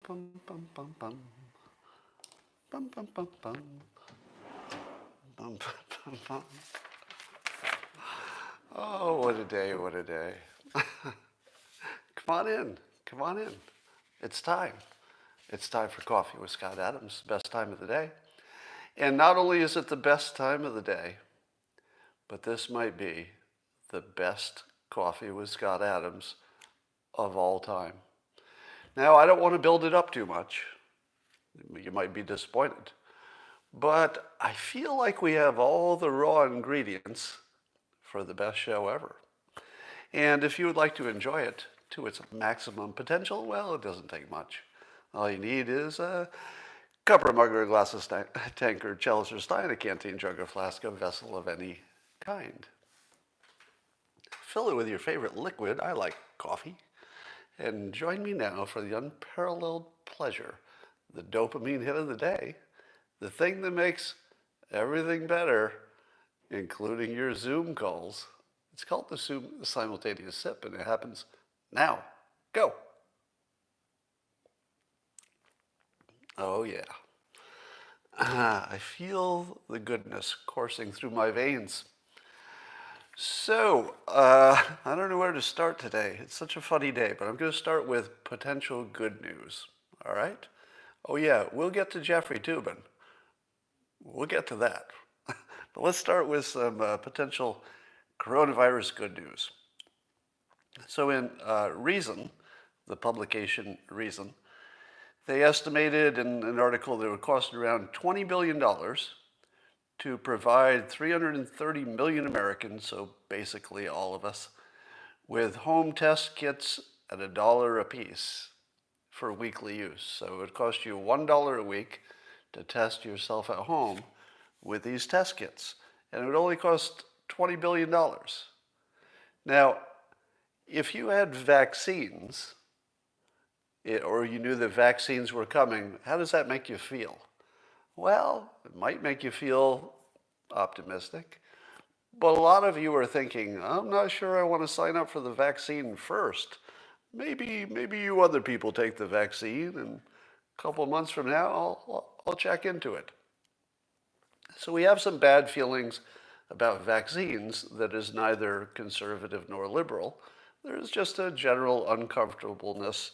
Bum, bum, bum, bum. Bum, bum, bum, bum. Bum, bum, bum, bum. Oh, what a day, what a day. Come on in, come on in. It's time. It's time for Coffee with Scott Adams, best time of the day. And not only is it the best time of the day, but this might be the best Coffee with Scott Adams of all time. Now, I don't want to build it up too much. You might be disappointed. But I feel like we have all the raw ingredients for the best show ever. And if you would like to enjoy it to its maximum potential, well, it doesn't take much. All you need is a cup or mug or a glass of tankard, chalice or stein, a canteen, jug or flask, a vessel of any kind. Fill it with your favorite liquid. I like coffee. And join me now for the unparalleled pleasure, the dopamine hit of the day, the thing that makes everything better, including your Zoom calls. It's called the simultaneous sip, and it happens now. Go. Oh, yeah. I feel the goodness coursing through my veins. So, I don't know where to start today. It's such a funny day, but I'm going to start with potential good news. All right? Oh, yeah, we'll get to Jeffrey Toobin. We'll get to that. But let's start with some potential coronavirus good news. So in Reason, the publication Reason, they estimated in an article that it would cost around $20 billion to provide 330 million Americans, so basically all of us, with home test kits at $1 a piece for weekly use. So it would cost you $1 a week to test yourself at home with these test kits. And it would only cost $20 billion. Now, if you had vaccines, or you knew that vaccines were coming, how does that make you feel? Well, it might make you feel optimistic. But a lot of you are thinking, I'm not sure I want to sign up for the vaccine first. Maybe you other people take the vaccine, and a couple of months from now, I'll check into it. So we have some bad feelings about vaccines that is neither conservative nor liberal. There's just a general uncomfortableness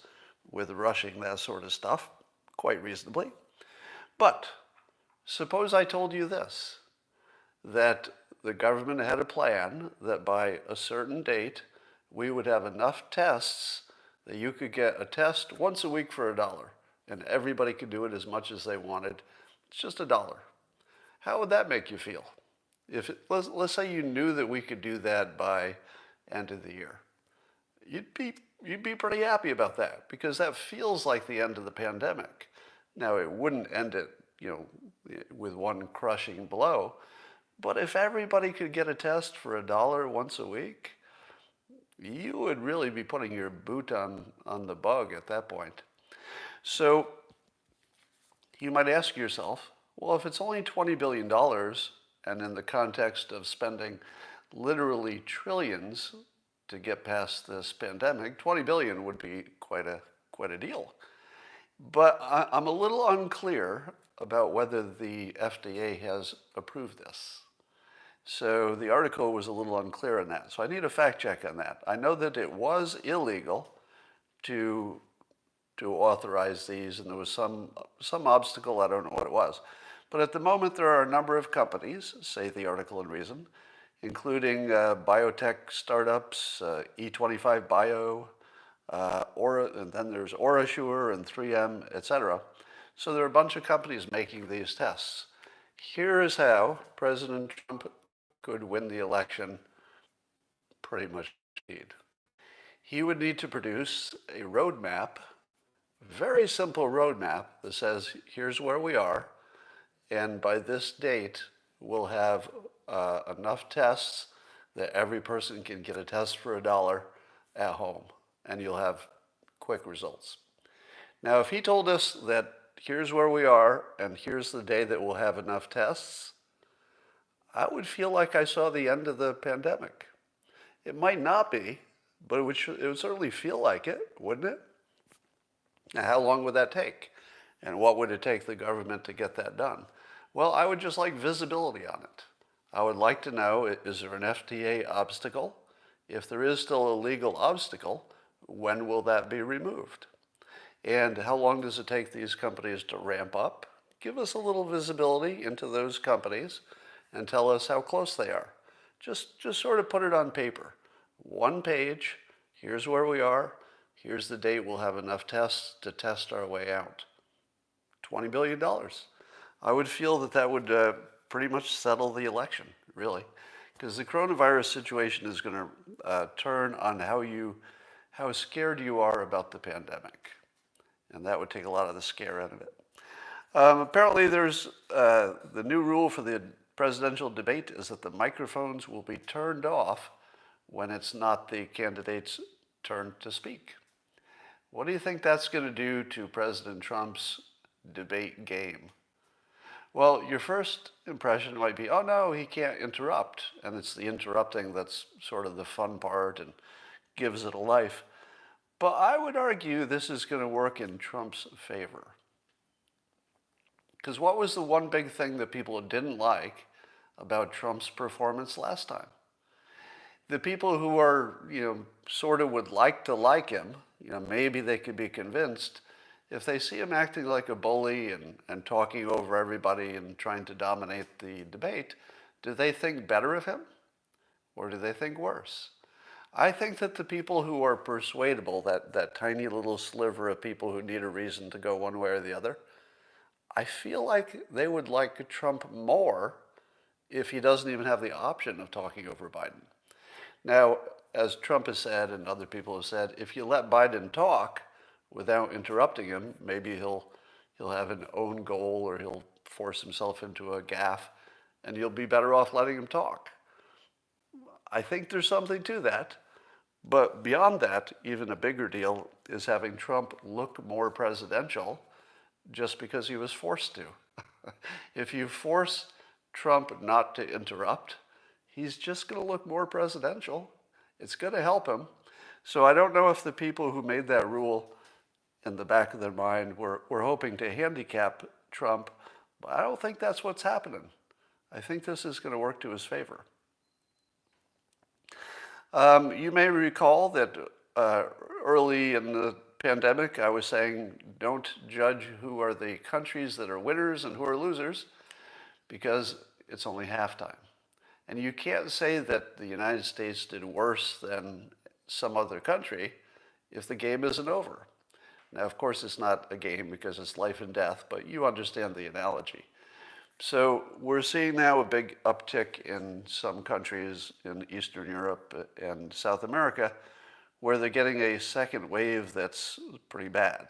with rushing that sort of stuff, quite reasonably. But suppose I told you this, that the government had a plan that by a certain date, we would have enough tests that you could get a test once a week for $1, and everybody could do it as much as they wanted. It's just $1. How would that make you feel? Let's say you knew that we could do that by end of the year. You'd be pretty happy about that, because that feels like the end of the pandemic. Now, it wouldn't end it, with one crushing blow, but if everybody could get a test for $1 once a week, you would really be putting your boot on the bug at that point. So you might ask yourself, well, if it's only $20 billion, and in the context of spending literally trillions to get past this pandemic, 20 billion would be quite a deal. But I'm a little unclear about whether the FDA has approved this. So the article was a little unclear on that. So I need a fact check on that. I know that it was illegal to authorize these, and there was some obstacle, I don't know what it was. But at the moment, there are a number of companies, say the article in Reason, including biotech startups, E25 Bio, and then there's OraSure and 3M, etc. So there are a bunch of companies making these tests. Here is how President Trump could win the election pretty much indeed. He would need to produce a roadmap, very simple roadmap that says, here's where we are, and by this date, we'll have enough tests that every person can get a test for $1 at home, and you'll have quick results. Now, if he told us that here's where we are, and here's the day that we'll have enough tests, I would feel like I saw the end of the pandemic. It might not be, but it would certainly feel like it, wouldn't it? Now, how long would that take? And what would it take the government to get that done? Well, I would just like visibility on it. I would like to know, is there an FTA obstacle? If there is still a legal obstacle, when will that be removed? And how long does it take these companies to ramp up? Give us a little visibility into those companies and tell us how close they are. Just sort of put it on paper. One page, here's where we are, here's the date we'll have enough tests to test our way out. $20 billion. I would feel that that would pretty much settle the election, really. Because the coronavirus situation is going to turn on how scared you are about the pandemic. And that would take a lot of the scare out of it. Apparently there's the new rule for the presidential debate is that the microphones will be turned off when it's not the candidate's turn to speak. What do you think that's going to do to President Trump's debate game? Well, your first impression might be, oh no, he can't interrupt. And it's the interrupting that's sort of the fun part and gives it a life. But I would argue this is going to work in Trump's favor. Because what was the one big thing that people didn't like about Trump's performance last time? The people who are, sort of would like to like him, maybe they could be convinced, if they see him acting like a bully and talking over everybody and trying to dominate the debate, do they think better of him? Or do they think worse? I think that the people who are persuadable, that tiny little sliver of people who need a reason to go one way or the other, I feel like they would like Trump more if he doesn't even have the option of talking over Biden. Now, as Trump has said and other people have said, if you let Biden talk without interrupting him, maybe he'll have an own goal or he'll force himself into a gaffe and you'll be better off letting him talk. I think there's something to that. But beyond that, even a bigger deal is having Trump look more presidential just because he was forced to. If you force Trump not to interrupt, he's just going to look more presidential. It's going to help him. So I don't know if the people who made that rule in the back of their mind were hoping to handicap Trump, but I don't think that's what's happening. I think this is going to work to his favor. You may recall that early in the pandemic, I was saying, don't judge who are the countries that are winners and who are losers, because it's only halftime. And you can't say that the United States did worse than some other country if the game isn't over. Now, of course, it's not a game because it's life and death, but you understand the analogy. So we're seeing now a big uptick in some countries in Eastern Europe and South America where they're getting a second wave that's pretty bad.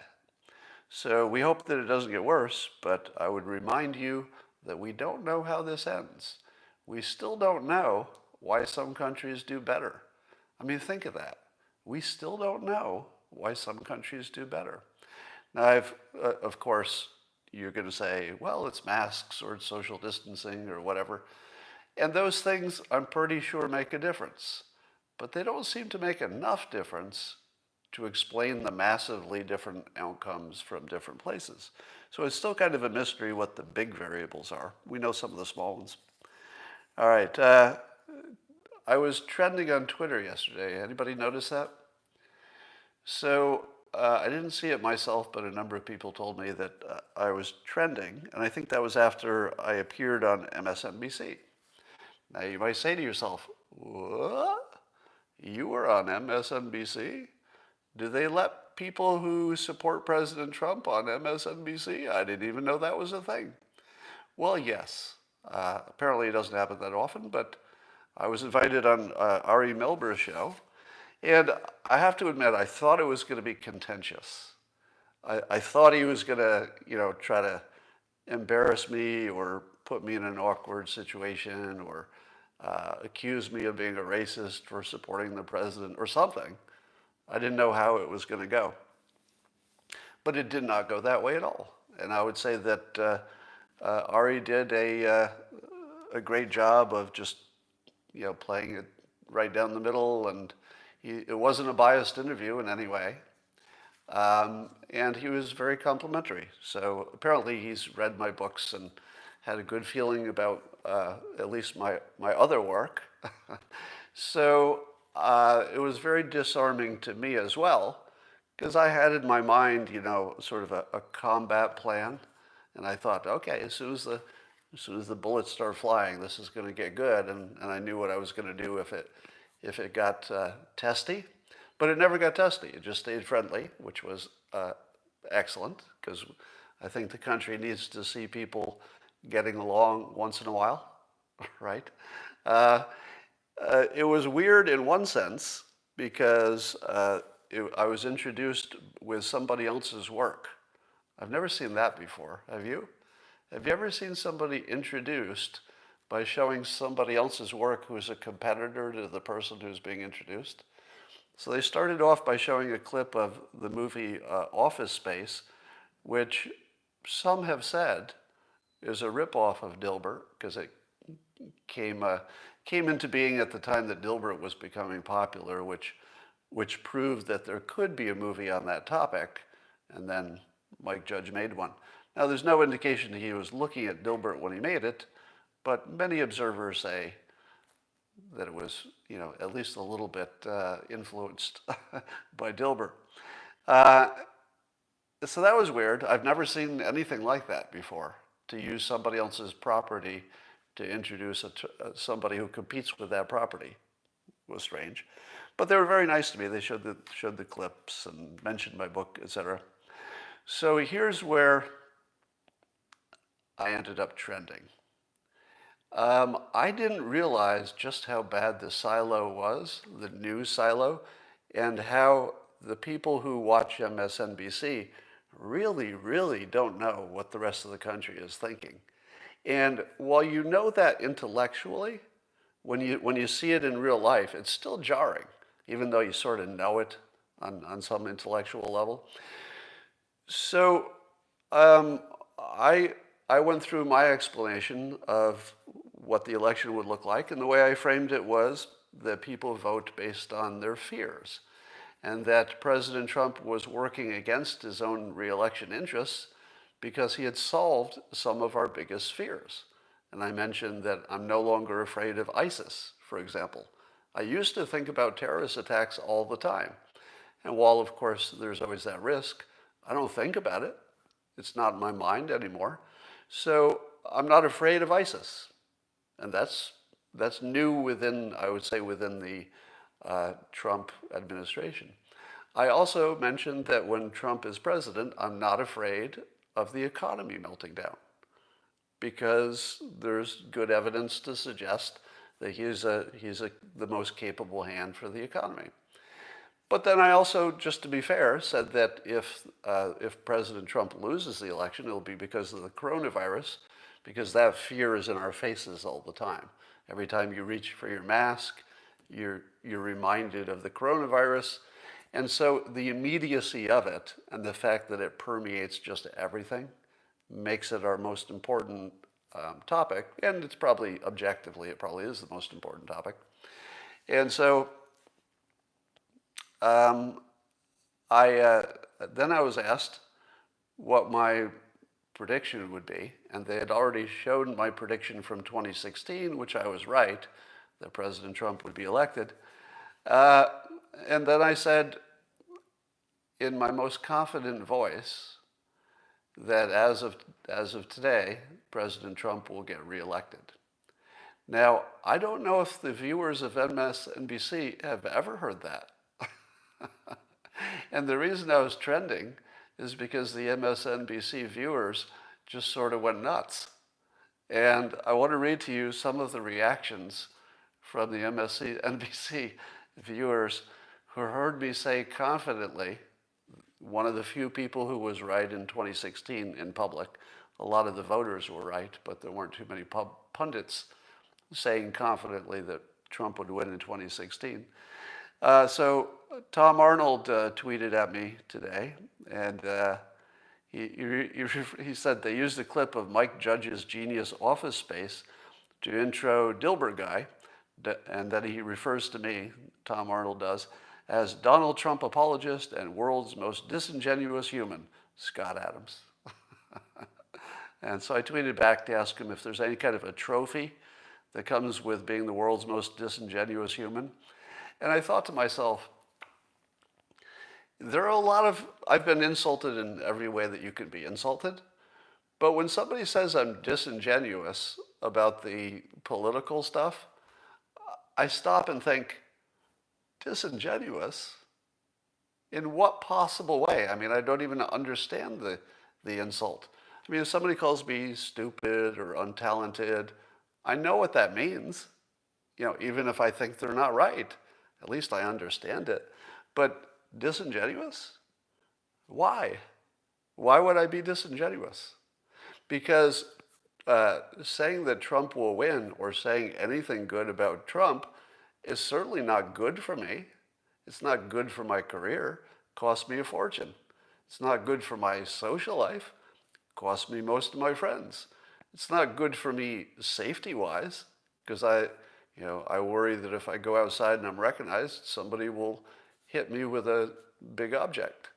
So we hope that it doesn't get worse, but I would remind you that we don't know how this ends. We still don't know why some countries do better. I mean, think of that. We still don't know why some countries do better. Now, of course, you're going to say, well, it's masks or it's social distancing or whatever. And those things, I'm pretty sure, make a difference. But they don't seem to make enough difference to explain the massively different outcomes from different places. So it's still kind of a mystery what the big variables are. We know some of the small ones. All right. I was trending on Twitter yesterday. Anybody notice that? So I didn't see it myself, but a number of people told me that I was trending, and I think that was after I appeared on MSNBC. Now you might say to yourself, what? You were on MSNBC? Do they let people who support President Trump on MSNBC? I didn't even know that was a thing. Well, yes. Apparently it doesn't happen that often, but I was invited on Ari Melber's show. And I have to admit, I thought it was going to be contentious. I thought he was going to, try to embarrass me or put me in an awkward situation or accuse me of being a racist for supporting the president or something. I didn't know how it was going to go. But it did not go that way at all. And I would say that Ari did a great job of just, playing it right down the middle, and it wasn't a biased interview in any way. And he was very complimentary. So apparently he's read my books and had a good feeling about at least my other work. So it was very disarming to me as well, because I had in my mind, sort of a combat plan. And I thought, okay, as soon as the bullets start flying, this is going to get good. And I knew what I was going to do if it got testy. But it never got testy. It just stayed friendly, which was excellent, because I think the country needs to see people getting along once in a while, right? It was weird in one sense, because I was introduced with somebody else's work. I've never seen that before. Have you? Have you ever seen somebody introduced by showing somebody else's work who is a competitor to the person who's being introduced? So they started off by showing a clip of the movie Office Space, which some have said is a ripoff of Dilbert, because it came into being at the time that Dilbert was becoming popular, which proved that there could be a movie on that topic, and then Mike Judge made one. Now, there's no indication he was looking at Dilbert when he made it, but many observers say that it was, at least a little bit influenced by Dilbert. So that was weird. I've never seen anything like that before, to use somebody else's property to introduce somebody who competes with that property. It was strange. But they were very nice to me. They showed the clips and mentioned my book, etc. So here's where I ended up trending. I didn't realize just how bad the silo was, the news silo, and how the people who watch MSNBC really, really don't know what the rest of the country is thinking. And while you know that intellectually, when you see it in real life, it's still jarring, even though you sort of know it on some intellectual level. So I went through my explanation of what the election would look like, and the way I framed it was that people vote based on their fears, and that President Trump was working against his own re-election interests because he had solved some of our biggest fears. And I mentioned that I'm no longer afraid of ISIS, for example. I used to think about terrorist attacks all the time. And while, of course, there's always that risk, I don't think about it. It's not in my mind anymore. So I'm not afraid of ISIS. And that's new within, I would say, within the Trump administration. I also mentioned that when Trump is president, I'm not afraid of the economy melting down, because there's good evidence to suggest that he's the most capable hand for the economy. But then I also, just to be fair, said that if President Trump loses the election, it'll be because of the coronavirus, because that fear is in our faces all the time. Every time you reach for your mask, you're reminded of the coronavirus. And so the immediacy of it and the fact that it permeates just everything makes it our most important topic. And it's probably, objectively, it probably is the most important topic. And so then I was asked what my prediction would be, and they had already shown my prediction from 2016, which I was right, that President Trump would be elected. And then I said, in my most confident voice, that as of today, President Trump will get reelected. Now, I don't know if the viewers of MSNBC have ever heard that. And the reason I was trending is because the MSNBC viewers just sort of went nuts. And I want to read to you some of the reactions from the MSNBC viewers who heard me say confidently, one of the few people who was right in 2016 in public. A lot of the voters were right, but there weren't too many pundits saying confidently that Trump would win in 2016. So Tom Arnold tweeted at me today, and he said they used a clip of Mike Judge's genius Office Space to intro Dilbert guy, and then he refers to me, Tom Arnold does, as Donald Trump apologist and world's most disingenuous human, Scott Adams. And so I tweeted back to ask him if there's any kind of a trophy that comes with being the world's most disingenuous human. And I thought to myself, I've been insulted in every way that you can be insulted. But when somebody says I'm disingenuous about the political stuff, I stop and think, disingenuous? In what possible way? I mean, I don't even understand the insult. I mean, if somebody calls me stupid or untalented, I know what that means. You know, even if I think they're not right, at least I understand it. But disingenuous? Why? Why would I be disingenuous? Because saying that Trump will win or saying anything good about Trump is certainly not good for me. It's not good for my career. It costs me a fortune. It's not good for my social life. It costs me most of my friends. It's not good for me safety-wise, because I worry that if I go outside and I'm recognized, somebody will hit me with a big object.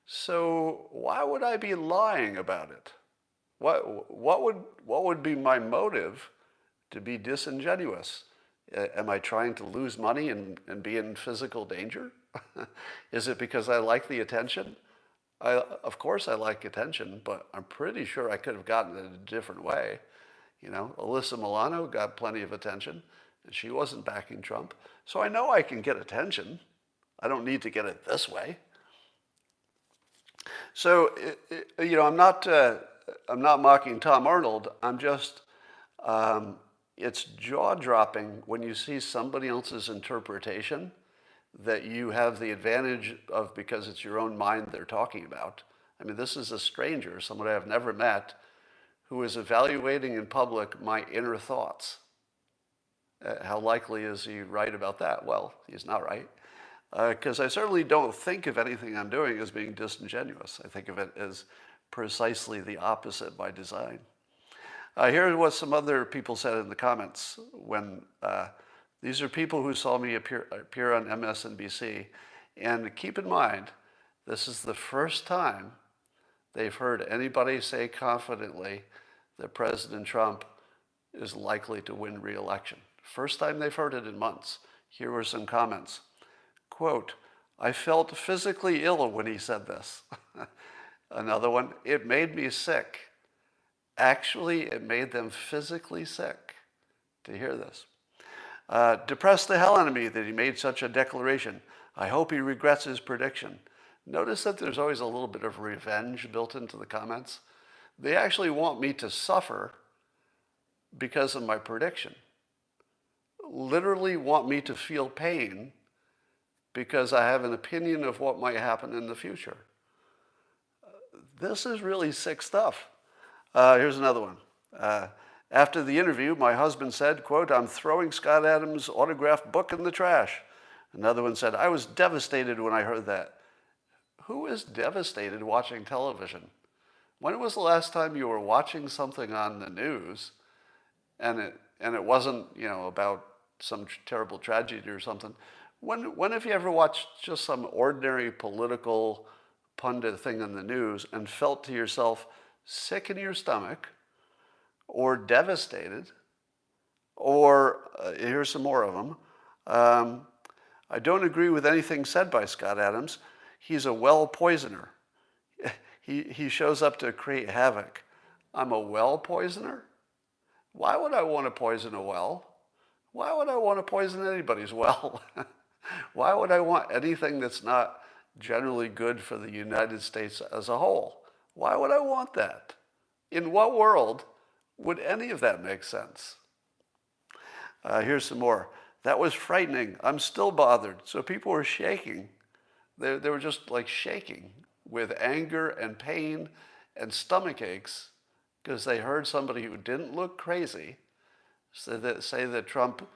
So why would I be lying about it? What would be my motive to be disingenuous? Am I trying to lose money and be in physical danger? Is it because I like the attention? Of course I like attention, but I'm pretty sure I could have gotten it a different way. You know, Alyssa Milano got plenty of attention, and she wasn't backing Trump. So I know I can get attention. I don't need to get it this way. So, I'm not mocking Tom Arnold. I'm just, it's jaw-dropping when you see somebody else's interpretation that you have the advantage of because it's your own mind they're talking about. I mean, this is a stranger, someone I have never met, who is evaluating in public my inner thoughts. How likely is he right about that? Well, he's not right. Because I certainly don't think of anything I'm doing as being disingenuous. I think of it as precisely the opposite by design. Here's what some other people said in the comments when these are people who saw me appear on MSNBC. And keep in mind, this is the first time they've heard anybody say confidently that President Trump is likely to win re-election. First time they've heard it in months. Here were some comments. Quote, I felt physically ill when he said this. Another one, it made me sick. Actually, it made them physically sick to hear this. Depressed the hell out of me that he made such a declaration. I hope he regrets his prediction. Notice that there's always a little bit of revenge built into the comments. They actually want me to suffer because of my prediction. Literally want me to feel pain because I have an opinion of what might happen in the future. This is really sick stuff. Here's another one. After the interview, my husband said, quote, I'm throwing Scott Adams' autographed book in the trash. Another one said, I was devastated when I heard that. Who is devastated watching television? When was the last time you were watching something on the news and it wasn't, about some terrible tragedy or something? When have you ever watched just some ordinary political pundit thing on the news and felt to yourself sick in your stomach or devastated? Or here's some more of them. I don't agree with anything said by Scott Adams. He's a well poisoner. He shows up to create havoc. I'm a well poisoner? Why would I want to poison a well? Why would I want to poison anybody's well? Why would I want anything that's not generally good for the United States as a whole? Why would I want that? In what world would any of that make sense? Here's some more. That was frightening. I'm still bothered. So people were shaking. They were just like shaking with anger and pain and stomach aches because they heard somebody who didn't look crazy say that Trump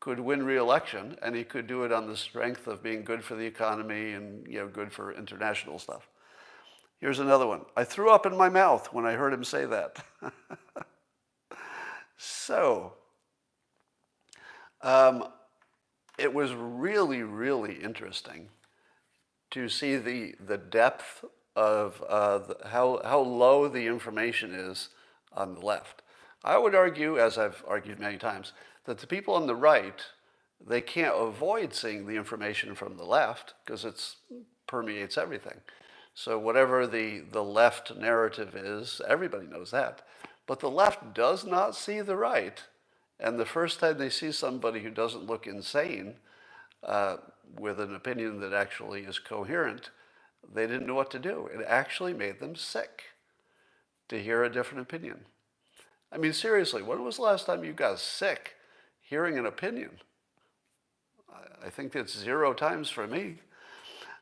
could win re-election and he could do it on the strength of being good for the economy and good for international stuff. Here's another one. I threw up in my mouth when I heard him say that. So, it was really, really interesting to see the depth of how low the information is on the left. I would argue, as I've argued many times, that the people on the right, they can't avoid seeing the information from the left because it permeates everything. So whatever the left narrative is, everybody knows that. But the left does not see the right. And the first time they see somebody who doesn't look insane, with an opinion that actually is coherent, they didn't know what to do. It actually made them sick to hear a different opinion. I mean, seriously, when was the last time you got sick hearing an opinion? I think it's 0 times for me.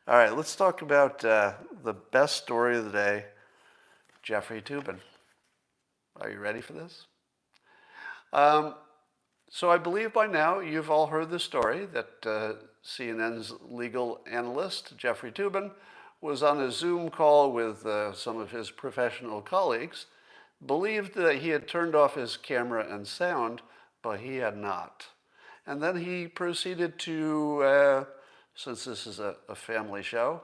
All right, let's talk about the best story of the day, Jeffrey Toobin. Are you ready for this? So I believe by now you've all heard the story that CNN's legal analyst, Jeffrey Toobin, was on a Zoom call with some of his professional colleagues, believed that he had turned off his camera and sound, but he had not. And then he proceeded to, since this is a family show,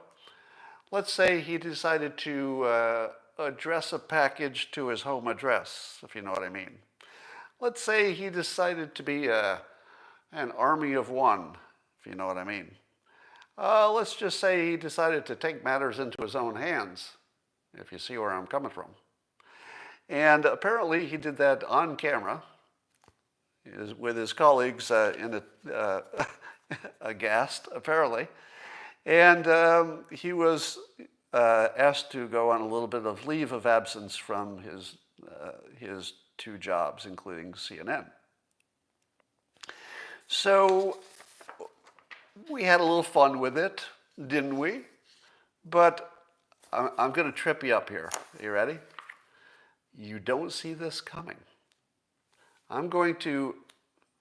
let's say he decided to address a package to his home address, if you know what I mean. Let's say he decided to be an army of one, if you know what I mean. Let's just say he decided to take matters into his own hands, if you see where I'm coming from. And apparently he did that on camera with his colleagues aghast, apparently. And he was asked to go on a little bit of leave of absence from his 2 jobs, including CNN. So we had a little fun with it, didn't we? But I'm going to trip you up here. Are you ready? You don't see this coming. I'm going to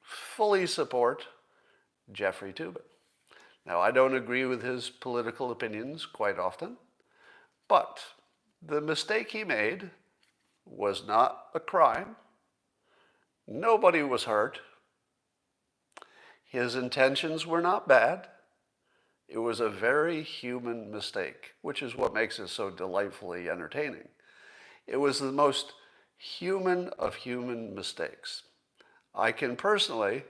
fully support Jeffrey Toobin. Now, I don't agree with his political opinions quite often, but the mistake he made was not a crime. Nobody was hurt. His intentions were not bad. It was a very human mistake, which is what makes it so delightfully entertaining. It was the most human of human mistakes. I can personally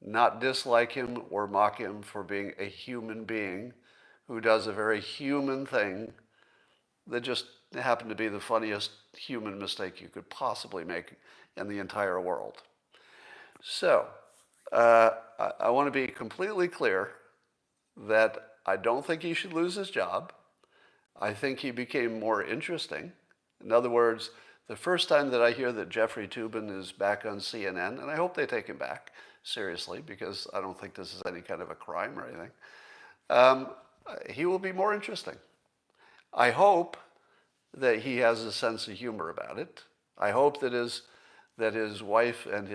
not dislike him or mock him for being a human being who does a very human thing that just happened to be the funniest human mistake you could possibly make in the entire world. So, I want to be completely clear that I don't think he should lose his job. I think he became more interesting. In other words, the first time that I hear that Jeffrey Toobin is back on CNN, and I hope they take him back seriously because I don't think this is any kind of a crime or anything, he will be more interesting. I hope that he has a sense of humor about it. I hope that his wife and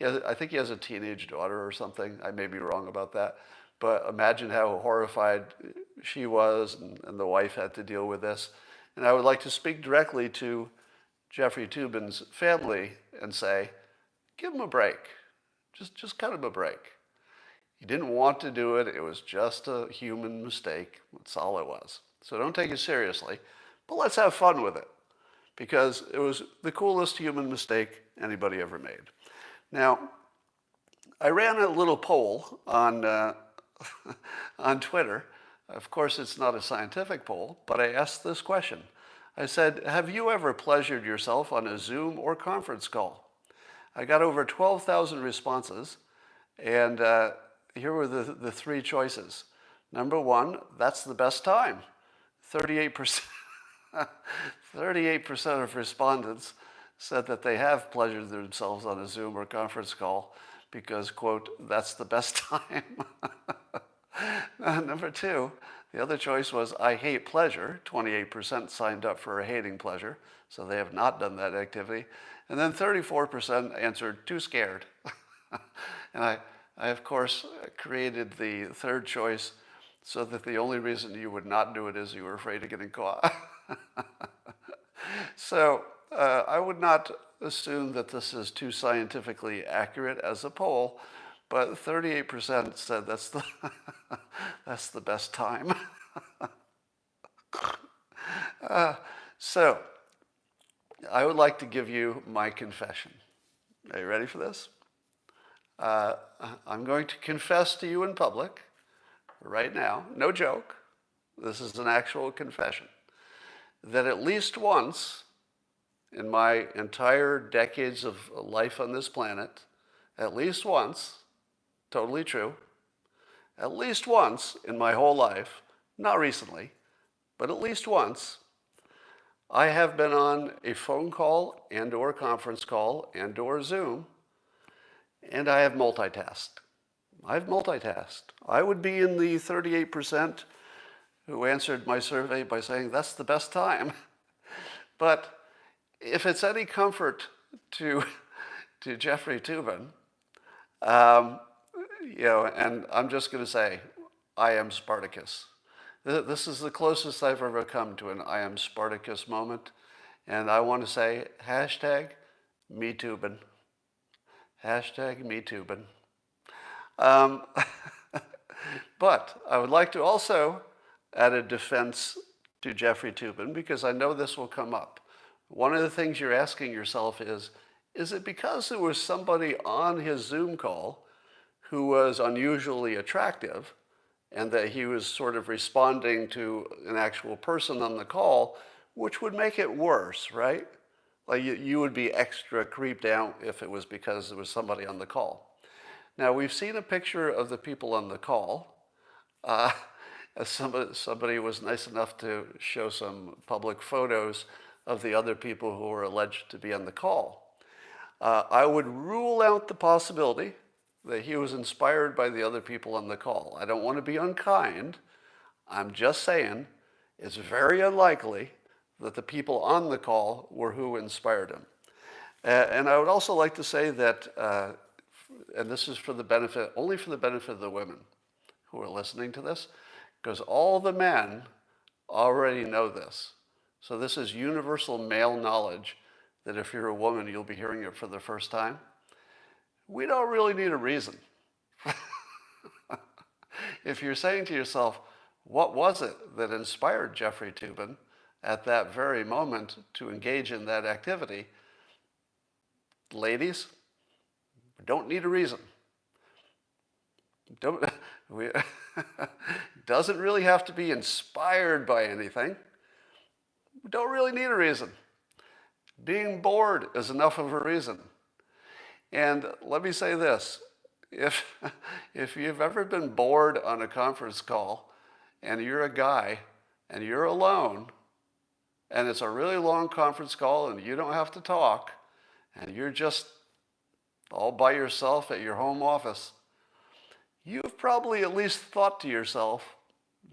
I think he has a teenage daughter or something. I may be wrong about that. But imagine how horrified she was and the wife had to deal with this. And I would like to speak directly to Jeffrey Toobin's family and say, give him a break. Just cut him a break. He didn't want to do it. It was just a human mistake. That's all it was. So don't take it seriously. But let's have fun with it, because it was the coolest human mistake anybody ever made. Now, I ran a little poll on on Twitter. Of course, it's not a scientific poll, but I asked this question. I said, have you ever pleasured yourself on a Zoom or conference call? I got over 12,000 responses, and here were the 3 choices. Number 1, that's the best time. 38%. 38% of respondents said that they have pleasured themselves on a Zoom or conference call because, quote, that's the best time. Number 2, the other choice was I hate pleasure. 28% signed up for hating pleasure, so they have not done that activity. And then 34% answered too scared. And I, of course, created the 3rd choice so that the only reason you would not do it is you were afraid of getting caught. So I would not assume that this is too scientifically accurate as a poll, but 38% said that's the that's the best time. So I would like to give you my confession. Are you ready for this? I'm going to confess to you in public right now, no joke, this is an actual confession, that at least once in my entire decades of life on this planet, at least once, totally true, at least once in my whole life, not recently, but at least once, I have been on a phone call and or conference call and or Zoom, and I have multitasked. I've multitasked. I would be in the 38% who answered my survey by saying that's the best time. But if it's any comfort to Jeffrey Toobin, and I'm just going to say, I am Spartacus. This is the closest I've ever come to an I am Spartacus moment. And I want to say, hashtag Metoobin. Hashtag Metoobin. But I would like to also add a defense to Jeffrey Toobin because I know this will come up. One of the things you're asking yourself is it because there was somebody on his Zoom call who was unusually attractive and that he was sort of responding to an actual person on the call, which would make it worse, right? Like you would be extra creeped out if it was because there was somebody on the call. Now, we've seen a picture of the people on the call. Somebody was nice enough to show some public photos of the other people who were alleged to be on the call. I would rule out the possibility that he was inspired by the other people on the call. I don't want to be unkind. I'm just saying it's very unlikely that the people on the call were who inspired him. And I would also like to say that, and this is for the benefit, only for the benefit of the women who are listening to this, because all the men already know this. So this is universal male knowledge that if you're a woman, you'll be hearing it for the first time. We don't really need a reason. If you're saying to yourself, what was it that inspired Jeffrey Toobin at that very moment to engage in that activity? Ladies, we don't need a reason. Doesn't really have to be inspired by anything. We don't really need a reason. Being bored is enough of a reason. And let me say this, if you've ever been bored on a conference call and you're a guy and you're alone and it's a really long conference call and you don't have to talk and you're just all by yourself at your home office, you've probably at least thought to yourself,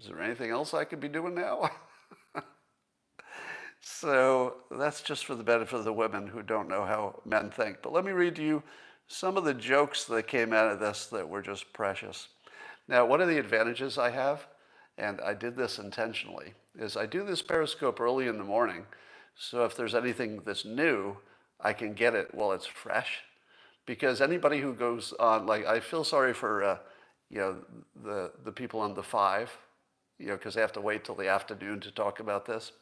is there anything else I could be doing now? So that's just for the benefit of the women who don't know how men think. But let me read to you some of the jokes that came out of this that were just precious. Now, one of the advantages I have, and I did this intentionally, is I do this Periscope early in the morning. So if there's anything that's new, I can get it while it's fresh. Because anybody who goes on, like, I feel sorry for, the people on the 5, because they have to wait till the afternoon to talk about this.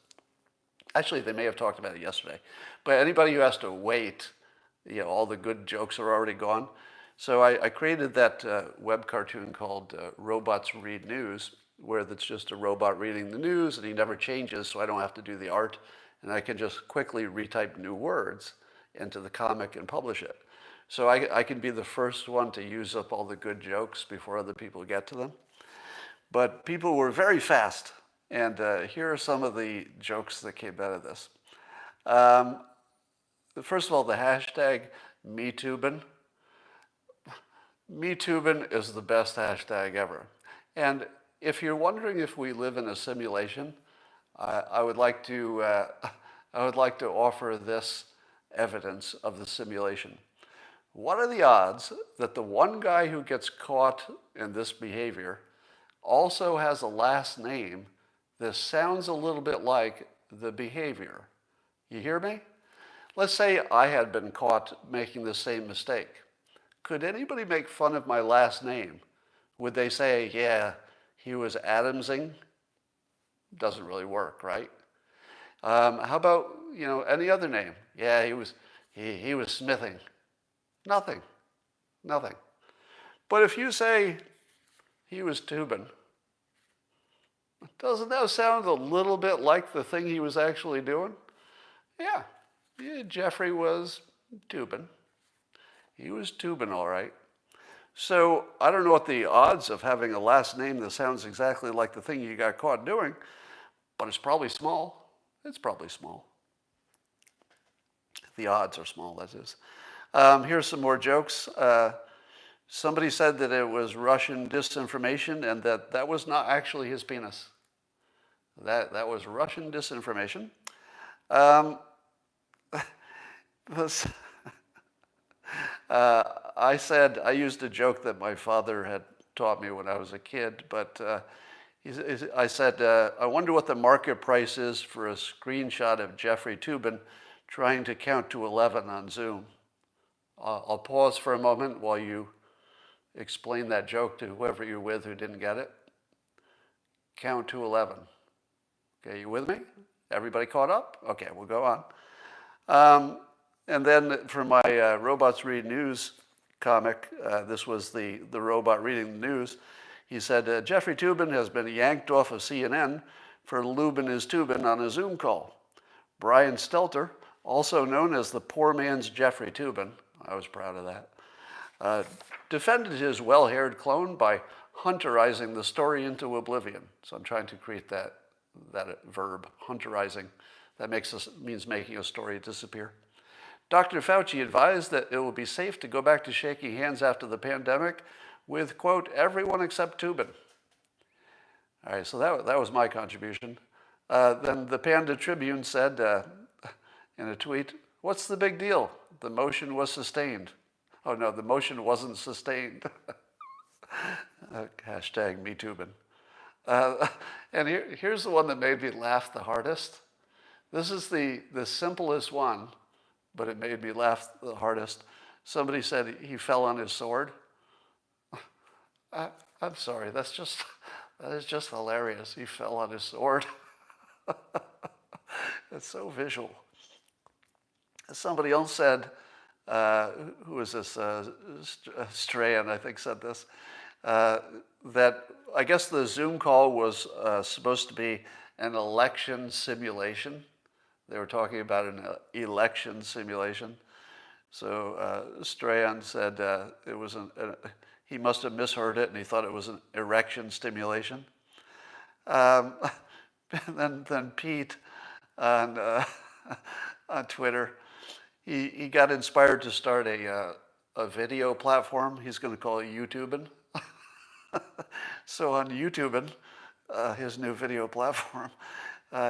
Actually, they may have talked about it yesterday. But anybody who has to wait, all the good jokes are already gone. So I created that web cartoon called Robots Read News, where it's just a robot reading the news, and he never changes, so I don't have to do the art. And I can just quickly retype new words into the comic and publish it. So I can be the first one to use up all the good jokes before other people get to them. But people were very fast. And here are some of the jokes that came out of this. First of all, the hashtag Metoobin. Metoobin is the best hashtag ever. And if you're wondering if we live in a simulation, I would like to offer this evidence of the simulation. What are the odds that the one guy who gets caught in this behavior also has a last name that sounds a little bit like the behavior? You hear me? Let's say I had been caught making the same mistake. could anybody make fun of my last name? Would they say, yeah, he was Adamsing? Doesn't really work, right? How about, any other name? Yeah, he was smithing. Nothing. But if you say he was Toobin, doesn't that sound a little bit like the thing he was actually doing? Yeah, Jeffrey was Toobin. He was Toobin, all right. So I don't know what the odds of having a last name that sounds exactly like the thing you got caught doing, but it's probably small. It's probably small. The odds are small, that is. Here's some more jokes. Somebody said that it was Russian disinformation and that was not actually his penis. That was Russian disinformation. I used a joke that my father had taught me when I was a kid, but I said, I wonder what the market price is for a screenshot of Jeffrey Toobin trying to count to 11 on Zoom. I'll pause for a moment while you explain that joke to whoever you're with who didn't get it. Count to 11. Okay, you with me? Everybody caught up? Okay, we'll go on. And then for my Robots Read News comic, this was the robot reading the news. He said, Jeffrey Toobin has been yanked off of CNN for lubing his Toobin on a Zoom call. Brian Stelter, also known as the poor man's Jeffrey Toobin, I was proud of that, defended his well-haired clone by hunterizing the story into oblivion. So I'm trying to create that verb, hunterizing. That means making a story disappear. Dr. Fauci advised that it will be safe to go back to shaking hands after the pandemic with, quote, everyone except Toobin. All right, so that was my contribution. Then the Panda Tribune said in a tweet, what's the big deal? The motion was sustained. Oh no, the motion wasn't sustained. Hashtag MeToobin. And here's the one that made me laugh the hardest. This is the simplest one, but it made me laugh the hardest. Somebody said he fell on his sword. I'm sorry, that is just hilarious. He fell on his sword. It's so visual. Somebody else said, who was this? Strahan, I think, said this, that I guess the Zoom call was supposed to be an election simulation. They were talking about an election simulation. So Strahan said it was he must have misheard it and he thought it was an erection stimulation. Then Pete on Twitter, he got inspired to start a video platform. He's going to call it YouTubin. So on YouTubin, his new video platform,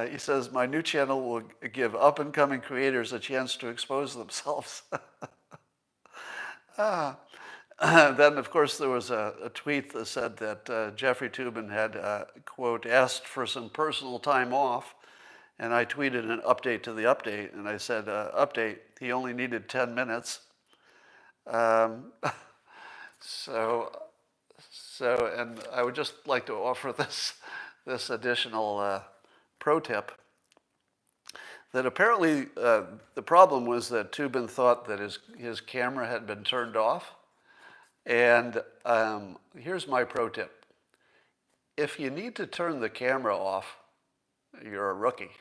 he says, my new channel will give up-and-coming creators a chance to expose themselves. Then, of course, there was a tweet that said that Jeffrey Toobin had, quote, asked for some personal time off. And I tweeted an update to the update. And I said, update, he only needed 10 minutes. And I would just like to offer this additional pro tip. That apparently the problem was that Toobin thought that his camera had been turned off. And here's my pro tip. If you need to turn the camera off, you're a rookie.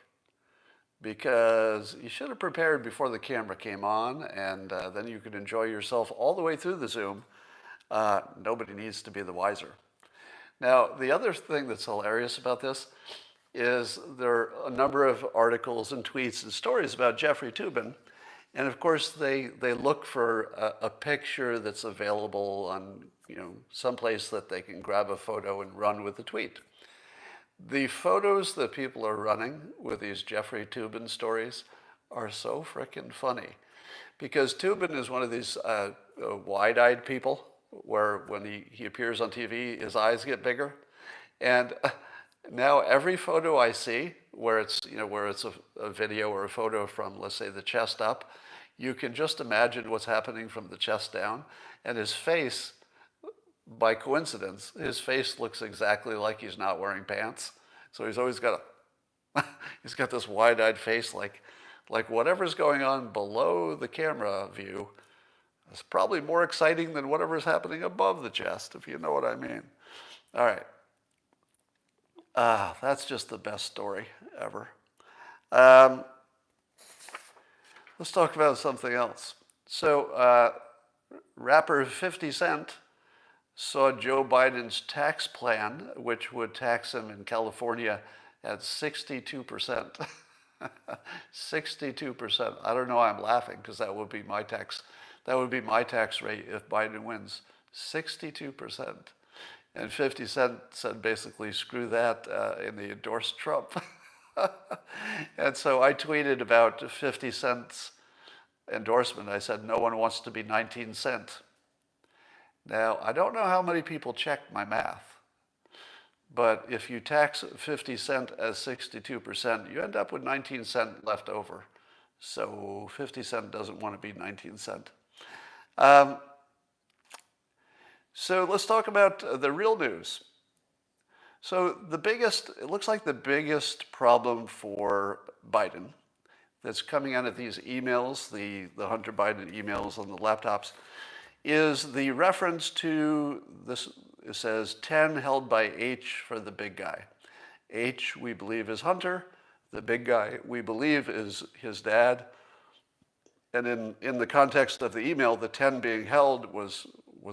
Because you should have prepared before the camera came on, and then you could enjoy yourself all the way through the Zoom. Nobody needs to be the wiser. Now, the other thing that's hilarious about this is there are a number of articles and tweets and stories about Jeffrey Toobin. And of course, they look for a picture that's available on someplace that they can grab a photo and run with the tweet. The photos that people are running with these Jeffrey Toobin stories are so frickin' funny. Because Toobin is one of these wide-eyed people where when he appears on TV, his eyes get bigger. And now every photo I see where it's a video or a photo from, let's say, the chest up, you can just imagine what's happening from the chest down. And his face, by coincidence, his face looks exactly like he's not wearing pants. So he's always got he's got this wide-eyed face, like whatever's going on below the camera view is probably more exciting than whatever's happening above the chest, if you know what I mean. All right. That's just the best story ever. Let's talk about something else. So, rapper 50 Cent saw Joe Biden's tax plan, which would tax him in California at 62%. 62%. I don't know why I'm laughing, because that would be my tax. That would be my tax rate if Biden wins. 62%. And 50 Cent said basically, screw that, and he endorsed Trump. And so I tweeted about 50 Cent's endorsement. I said, no one wants to be 19 cent. Now, I don't know how many people checked my math, but if you tax 50 cent as 62%, you end up with 19 cent left over. So 50 Cent doesn't want to be 19 cent. So let's talk about the real news. So it looks like the biggest problem for Biden that's coming out of these emails, the Hunter Biden emails on the laptops, is the reference to this. It says 10 held by H for the big guy. H, we believe, is Hunter. The big guy, we believe, is his dad. And in the context of the email, the 10 being held was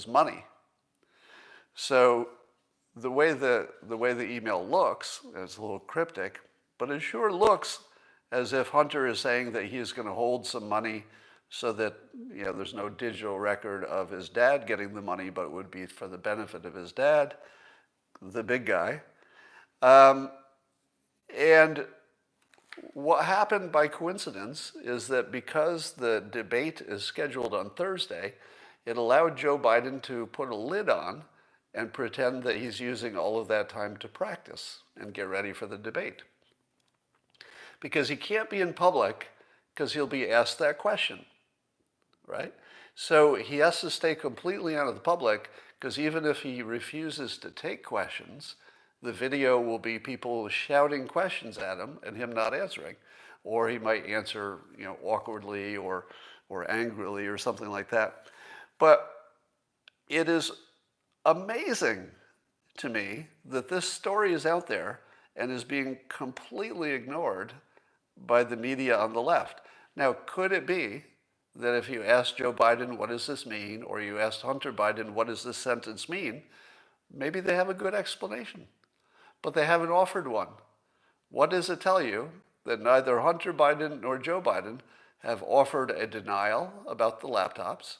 money. So the way the email looks, it's a little cryptic, but it sure looks as if Hunter is saying that he is going to hold some money so that there's no digital record of his dad getting the money, but it would be for the benefit of his dad, the big guy. And what happened by coincidence is that because the debate is scheduled on Thursday, it allowed Joe Biden to put a lid on and pretend that he's using all of that time to practice and get ready for the debate. Because he can't be in public because he'll be asked that question, right? So he has to stay completely out of the public, because even if he refuses to take questions, the video will be people shouting questions at him and him not answering. Or he might answer, awkwardly or angrily or something like that. But it is amazing to me that this story is out there and is being completely ignored by the media on the left. Now, could it be that if you asked Joe Biden, what does this mean? Or you asked Hunter Biden, what does this sentence mean? Maybe they have a good explanation, but they haven't offered one. What does it tell you? That neither Hunter Biden nor Joe Biden have offered a denial about the laptops,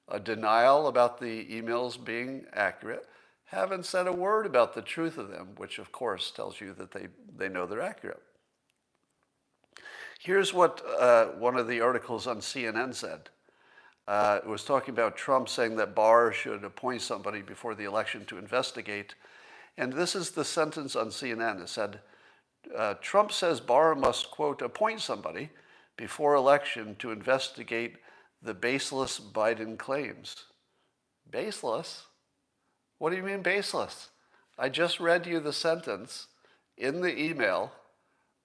a denial about the emails being accurate, haven't said a word about the truth of them, which of course tells you that they know they're accurate. Here's what one of the articles on CNN said. It was talking about Trump saying that Barr should appoint somebody before the election to investigate. And this is the sentence on CNN. It said, Trump says Barr must, quote, appoint somebody before election to investigate the baseless Biden claims. Baseless? What do you mean baseless? I just read you the sentence in the email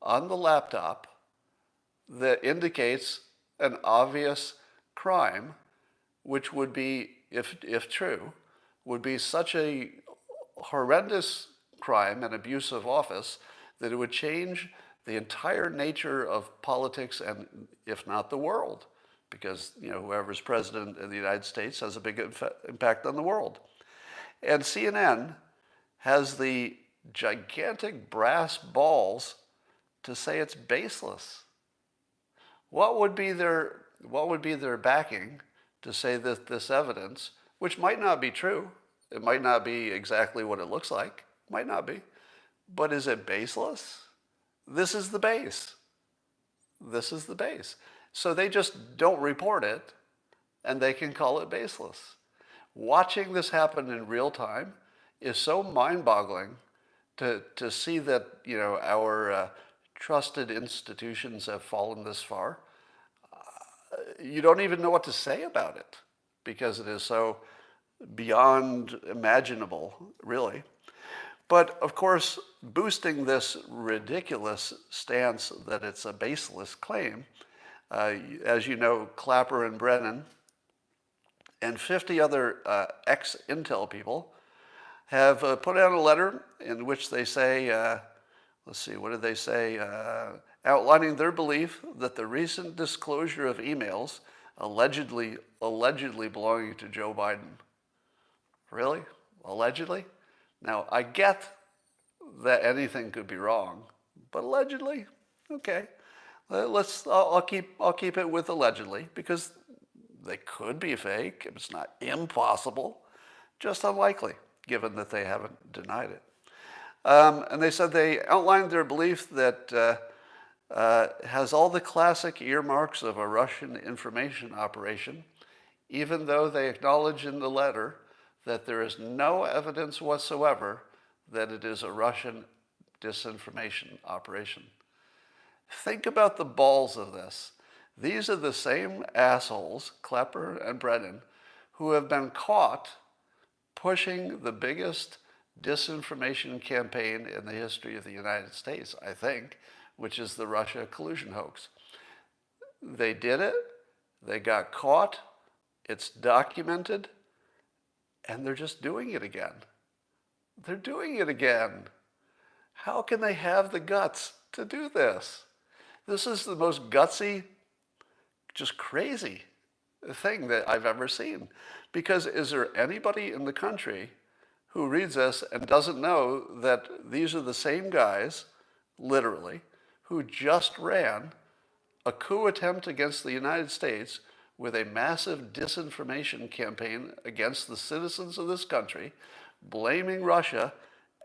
on the laptop that indicates an obvious crime, which would be, if true, would be such a horrendous crime and abuse of office that it would change the entire nature of politics and, if not the world, because whoever's president in the United States has a big impact on the world. And CNN has the gigantic brass balls to say it's baseless. What would be their backing to say that this evidence, which might not be true, it might not be exactly what it looks like, might not be, but is it baseless? This is the base. This is the base. So they just don't report it, and they can call it baseless. Watching this happen in real time is so mind-boggling to see that our trusted institutions have fallen this far. you don't even know what to say about it because it is so beyond imaginable, really. But of course, boosting this ridiculous stance that it's a baseless claim, as you know, Clapper and Brennan and 50 other ex-Intel people have put out a letter in which they say, let's see, what did they say? Outlining their belief that the recent disclosure of emails allegedly belonging to Joe Biden. Really? Allegedly? Now, I get that anything could be wrong, but allegedly? Okay. I'll keep it with allegedly, because they could be fake. It's not impossible, just unlikely, given that they haven't denied it. And they said they outlined their belief that has all the classic earmarks of a Russian information operation, even though they acknowledge in the letter that there is no evidence whatsoever that it is a Russian disinformation operation. Think about the balls of this. These are the same assholes, Clapper and Brennan, who have been caught pushing the biggest disinformation campaign in the history of the United States, I think, which is the Russia collusion hoax. They did it, they got caught, it's documented, and they're just doing it again. They're doing it again. How can they have the guts to do this? This is the most gutsy, just crazy thing that I've ever seen. Because is there anybody in the country who reads this and doesn't know that these are the same guys, literally, who just ran a coup attempt against the United States with a massive disinformation campaign against the citizens of this country, blaming Russia,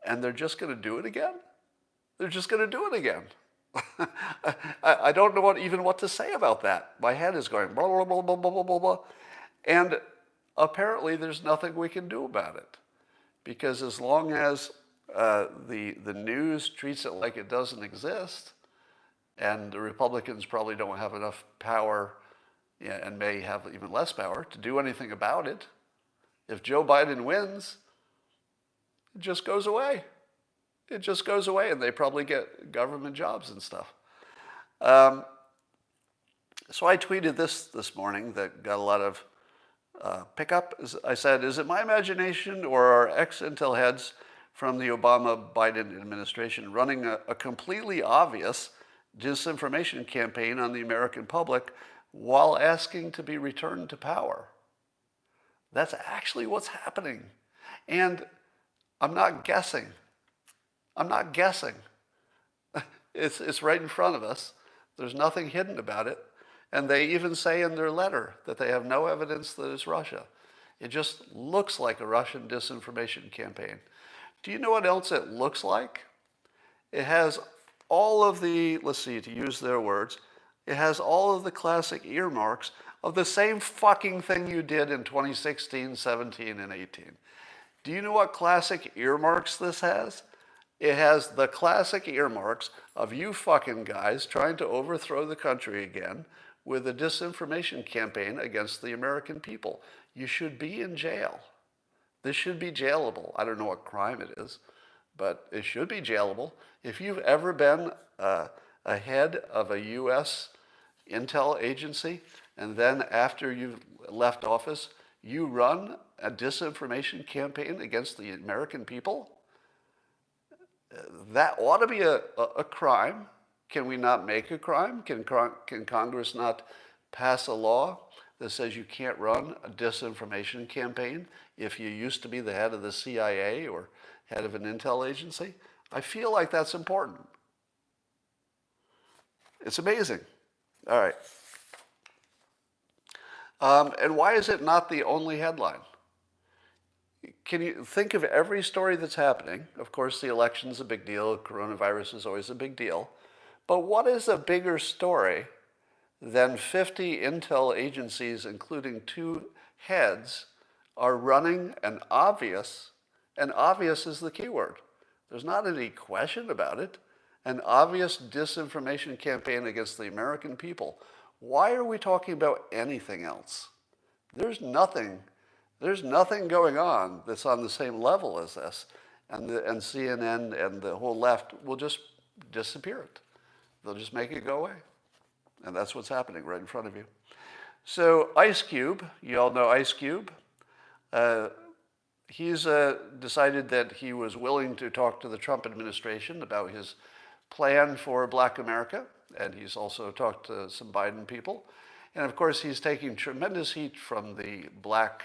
and they're just going to do it again? They're just going to do it again. I don't know what to say about that. My head is going blah, blah, blah, blah, blah, blah, blah. And apparently there's nothing we can do about it. Because as long as the news treats it like it doesn't exist, and the Republicans probably don't have enough power, and may have even less power, to do anything about it, if Joe Biden wins, it just goes away. It just goes away, and they probably get government jobs and stuff. So I tweeted this morning that got a lot of pickup. I said, is it my imagination or are ex-Intel heads from the Obama-Biden administration running a completely obvious disinformation campaign on the American public while asking to be returned to power? That's actually what's happening. And I'm not guessing. I'm not guessing. It's right in front of us. There's nothing hidden about it. And they even say in their letter that they have no evidence that it's Russia. It just looks like a Russian disinformation campaign. Do you know what else it looks like? It has all of the, let's see, to use their words, it has all of the classic earmarks of the same fucking thing you did in 2016, 17, and 18. Do you know what classic earmarks this has? It has the classic earmarks of you fucking guys trying to overthrow the country again with a disinformation campaign against the American people. You should be in jail. This should be jailable. I don't know what crime it is, but it should be jailable. If you've ever been a head of a U.S. intel agency, and then after you've left office, you run a disinformation campaign against the American people, that ought to be a crime. Can we not make a crime? Can Congress not pass a law that says you can't run a disinformation campaign if you used to be the head of the CIA or head of an intel agency? I feel like that's important. It's amazing. All right. And why is it not the only headline? Can you think of every story that's happening? Of course, the election's a big deal. Coronavirus is always a big deal. But what is a bigger story than 50 intel agencies, including 2 heads, are running an obvious is the key word. There's not any question about it, an obvious disinformation campaign against the American people. Why are we talking about anything else? There's nothing going on that's on the same level as this. And CNN and the whole left will just disappear it. They'll just make it go away. And that's what's happening right in front of you. So Ice Cube, you all know Ice Cube. He's decided that he was willing to talk to the Trump administration about his plan for Black America. And he's also talked to some Biden people. And of course, he's taking tremendous heat from the black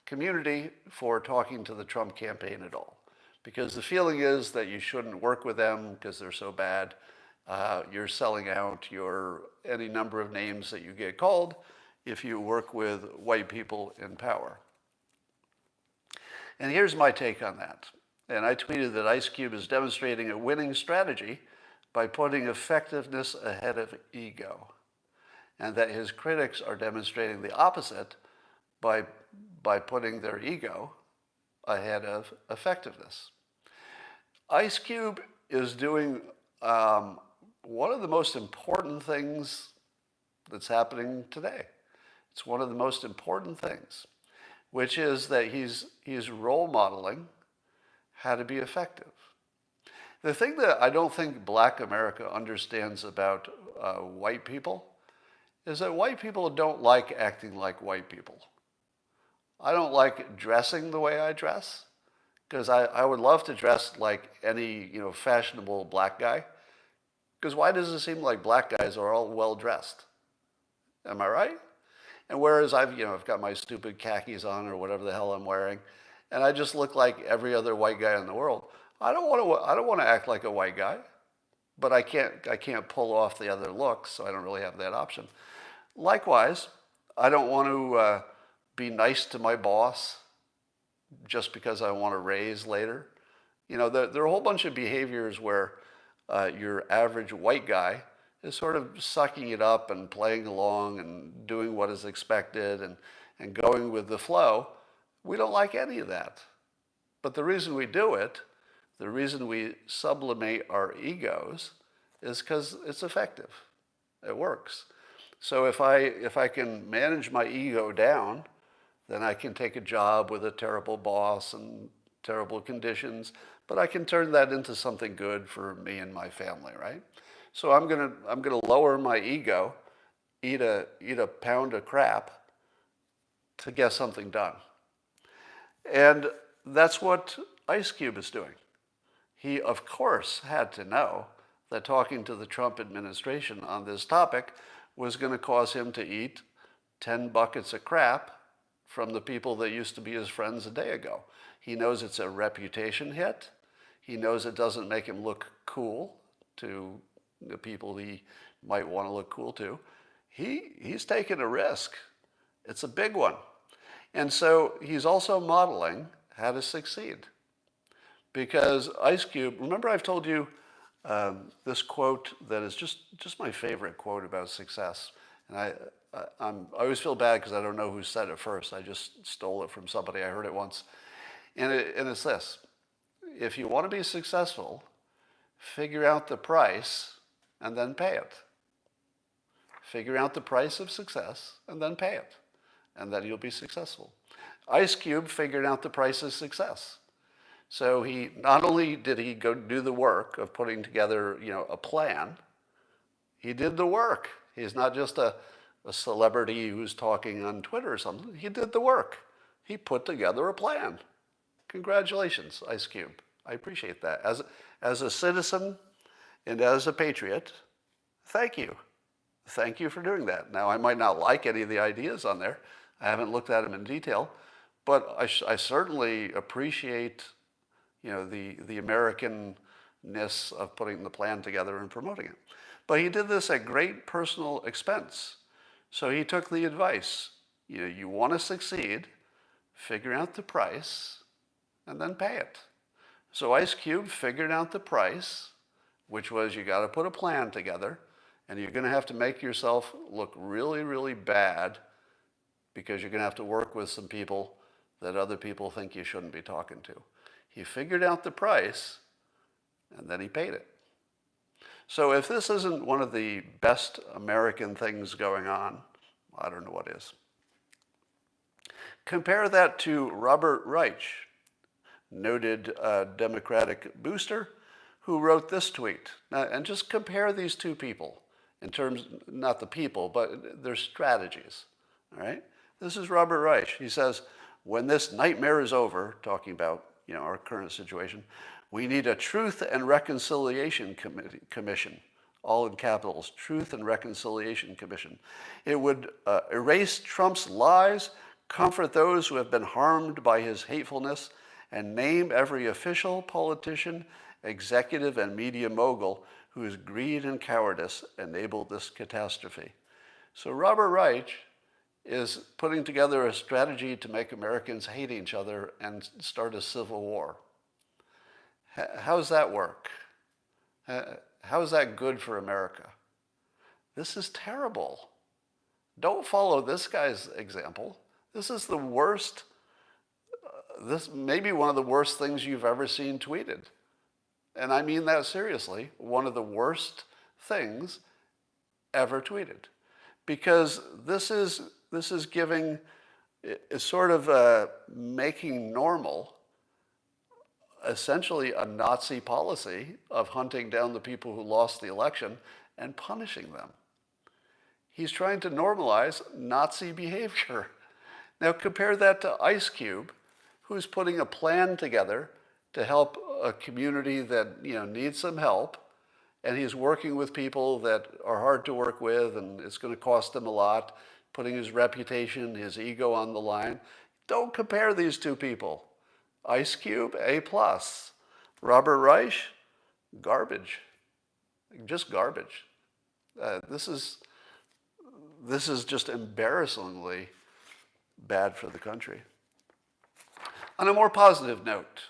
community for talking to the Trump campaign at all. Because the feeling is that you shouldn't work with them because they're so bad. You're selling out any number of names that you get called if you work with white people in power. And here's my take on that. And I tweeted that Ice Cube is demonstrating a winning strategy by putting effectiveness ahead of ego, and that his critics are demonstrating the opposite by putting their ego ahead of effectiveness. Ice Cube is doing one of the most important things that's happening today. It's one of the most important things, which is that he's role modeling how to be effective. The thing that I don't think Black America understands about white people is that white people don't like acting like white people. I don't like dressing the way I dress, because I would love to dress like any fashionable black guy. Because why does it seem like black guys are all well dressed? Am I right? And whereas I've got my stupid khakis on or whatever the hell I'm wearing, and I just look like every other white guy in the world. I don't want to act like a white guy, but I can't pull off the other looks, so I don't really have that option. Likewise, I don't want to be nice to my boss just because I want a raise later. There are a whole bunch of behaviors where your average white guy is sort of sucking it up and playing along and doing what is expected and going with the flow. We don't like any of that. But the reason we do it, the reason we sublimate our egos, is because it's effective. It works. So if I can manage my ego down, then I can take a job with a terrible boss and terrible conditions, but I can turn that into something good for me and my family, right? So I'm gonna lower my ego, eat a pound of crap to get something done. And that's what Ice Cube is doing. He, of course, had to know that talking to the Trump administration on this topic was going to cause him to eat 10 buckets of crap from the people that used to be his friends a day ago. He knows it's a reputation hit. He knows it doesn't make him look cool to the people he might want to look cool to. He's taking a risk. It's a big one. And so he's also modeling how to succeed. Because Ice Cube, remember I've told you this quote that is just my favorite quote about success. And I always feel bad because I don't know who said it first. I just stole it from somebody. I heard it once. And it's this: if you want to be successful, figure out the price and then pay it. Figure out the price of success and then pay it. And then you'll be successful. Ice Cube figured out the price of success. So he not only did he go do the work of putting together, a plan, he did the work. He's not just a celebrity who's talking on Twitter or something. He did the work. He put together a plan. Congratulations, Ice Cube. I appreciate that. As a citizen and as a patriot, thank you. Thank you for doing that. Now, I might not like any of the ideas on there. I haven't looked at them in detail, but I certainly appreciate, the Americanness of putting the plan together and promoting it. But he did this at great personal expense. So he took the advice. You want to succeed, figure out the price, and then pay it. So Ice Cube figured out the price, which was you got to put a plan together, and you're going to have to make yourself look really, really bad because you're going to have to work with some people that other people think you shouldn't be talking to. He figured out the price, and then he paid it. So if this isn't one of the best American things going on, I don't know what is. Compare that to Robert Reich, noted Democratic booster, who wrote this tweet. Now, and just compare these two people in terms, not the people, but their strategies. All right? This is Robert Reich. He says, when this nightmare is over, talking about our current situation, we need a Truth and Reconciliation Commission, all in capitals, Truth and Reconciliation Commission. It would erase Trump's lies, comfort those who have been harmed by his hatefulness, and name every official, politician, executive, and media mogul whose greed and cowardice enabled this catastrophe. So Robert Reich is putting together a strategy to make Americans hate each other and start a civil war. How's that work? How's that good for America? This is terrible. Don't follow this guy's example. This is the worst, this may be one of the worst things you've ever seen tweeted. And I mean that seriously, one of the worst things ever tweeted. Because this is giving, is sort of making normal essentially a Nazi policy of hunting down the people who lost the election and punishing them. He's trying to normalize Nazi behavior. Now compare that to Ice Cube, who's putting a plan together to help a community that needs some help, and he's working with people that are hard to work with, and it's going to cost him a lot, putting his reputation, his ego on the line. Don't compare these two people. Ice Cube, A+. Robert Reich, garbage. Just garbage. This is just embarrassingly bad for the country. On a more positive note,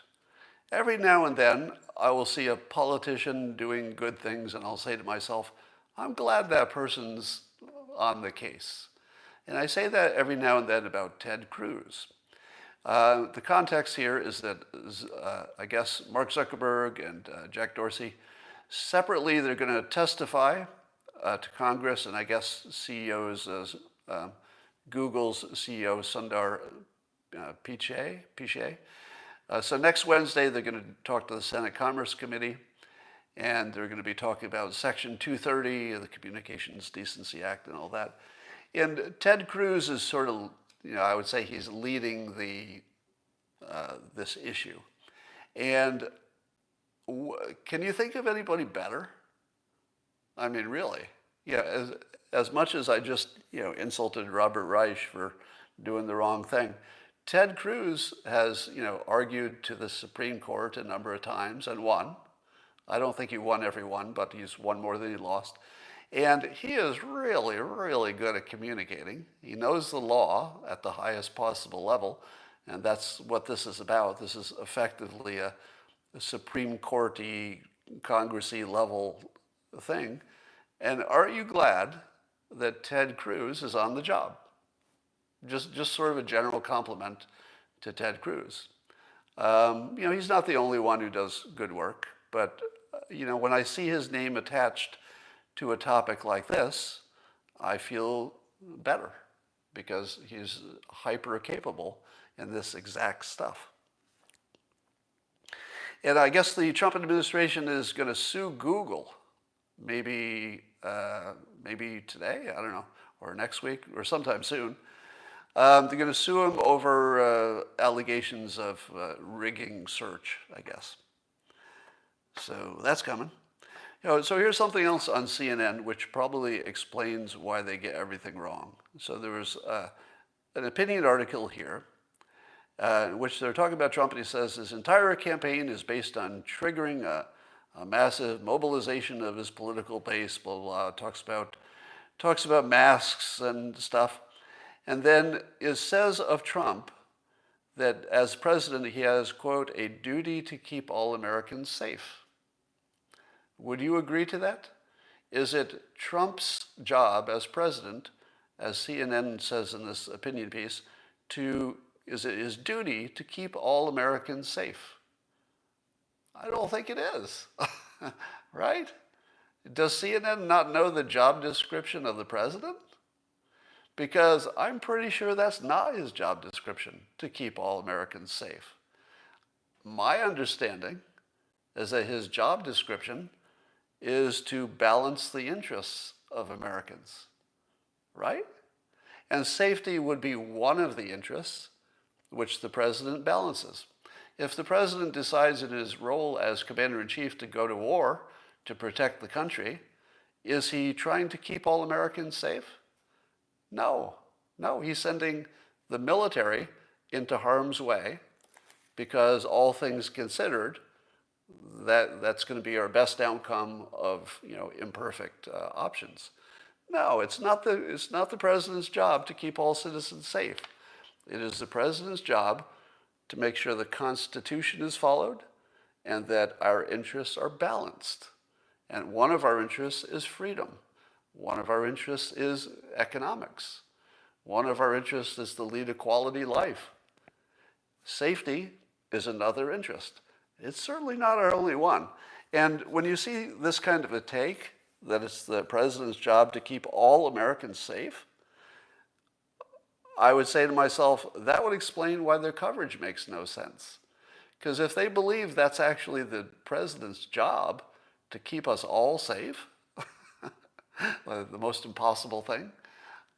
every now and then I will see a politician doing good things and I'll say to myself, I'm glad that person's on the case. And I say that every now and then about Ted Cruz. The context here is that, I guess, Mark Zuckerberg and Jack Dorsey, separately, they're going to testify to Congress, and I guess Google's CEO, Sundar Pichai. So next Wednesday, they're going to talk to the Senate Commerce Committee, and they're going to be talking about Section 230 of the Communications Decency Act and all that. And Ted Cruz is sort of, I would say he's leading this issue. And can you think of anybody better? I mean, really. Yeah, as much as I just, insulted Robert Reich for doing the wrong thing, Ted Cruz has, argued to the Supreme Court a number of times and won. I don't think he won every one, but he's won more than he lost. And he is really, really good at communicating. He knows the law at the highest possible level, and that's what this is about. This is effectively a Supreme Court-y, Congress-y level thing. And aren't you glad that Ted Cruz is on the job? Just sort of a general compliment to Ted Cruz. He's not the only one who does good work, but when I see his name attached to a topic like this, I feel better because he's hyper capable in this exact stuff. And I guess the Trump administration is going to sue Google, maybe today, I don't know, or next week, or sometime soon. They're going to sue him over allegations of rigging search, I guess. So that's coming. So here's something else on CNN which probably explains why they get everything wrong. So there was an opinion article here in which they're talking about Trump, and he says his entire campaign is based on triggering a massive mobilization of his political base, blah, blah, blah. Talks about masks and stuff. And then it says of Trump that as president, he has, quote, a duty to keep all Americans safe. Would you agree to that? Is it Trump's job as president, as CNN says in this opinion piece, is it his duty to keep all Americans safe? I don't think it is, right? Does CNN not know the job description of the president? Because I'm pretty sure that's not his job description, to keep all Americans safe. My understanding is that his job description is to balance the interests of Americans, right? And safety would be one of the interests which the president balances. If the president decides in his role as commander-in-chief to go to war to protect the country, is he trying to keep all Americans safe? No, he's sending the military into harm's way because all things considered, that's going to be our best outcome of imperfect options. No, it's not the president's job to keep all citizens safe. It is the president's job to make sure the Constitution is followed and that our interests are balanced. And one of our interests is freedom. One of our interests is economics. One of our interests is to lead a quality life. Safety is another interest. It's certainly not our only one. And when you see this kind of a take, that it's the president's job to keep all Americans safe, I would say to myself, that would explain why their coverage makes no sense. Because if they believe that's actually the president's job to keep us all safe, the most impossible thing,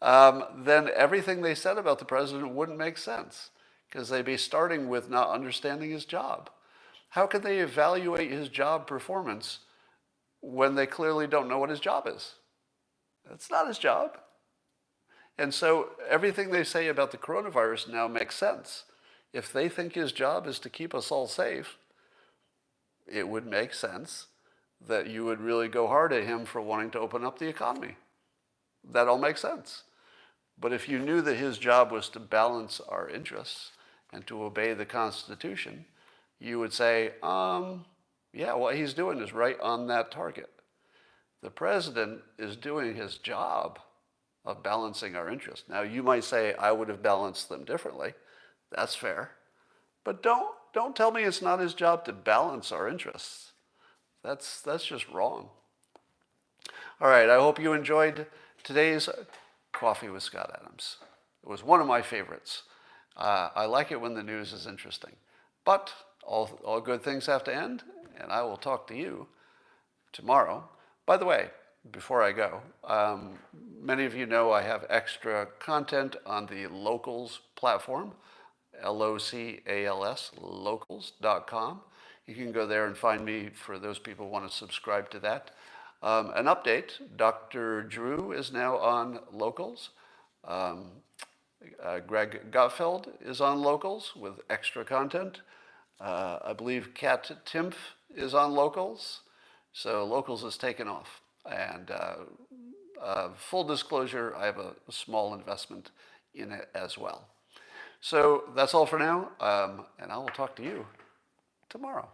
then everything they said about the president wouldn't make sense, because they'd be starting with not understanding his job. How can they evaluate his job performance when they clearly don't know what his job is? That's not his job. And so everything they say about the coronavirus now makes sense. If they think his job is to keep us all safe, it would make sense that you would really go hard at him for wanting to open up the economy. That all makes sense. But if you knew that his job was to balance our interests and to obey the Constitution, you would say, yeah, what he's doing is right on that target. The president is doing his job of balancing our interests. Now, you might say, I would have balanced them differently. That's fair. But don't tell me it's not his job to balance our interests. That's just wrong. All right, I hope you enjoyed today's Coffee with Scott Adams. It was one of my favorites. I like it when the news is interesting. But all good things have to end, and I will talk to you tomorrow. By the way, before I go, many of you know I have extra content on the Locals platform, Locals, locals.com. You can go there and find me for those people who want to subscribe to that. An update, Dr. Drew is now on Locals. Greg Gottfeld is on Locals with extra content. I believe Kat Timpf is on Locals. So Locals has taken off. And full disclosure, I have a small investment in it as well. So that's all for now, and I will talk to you tomorrow.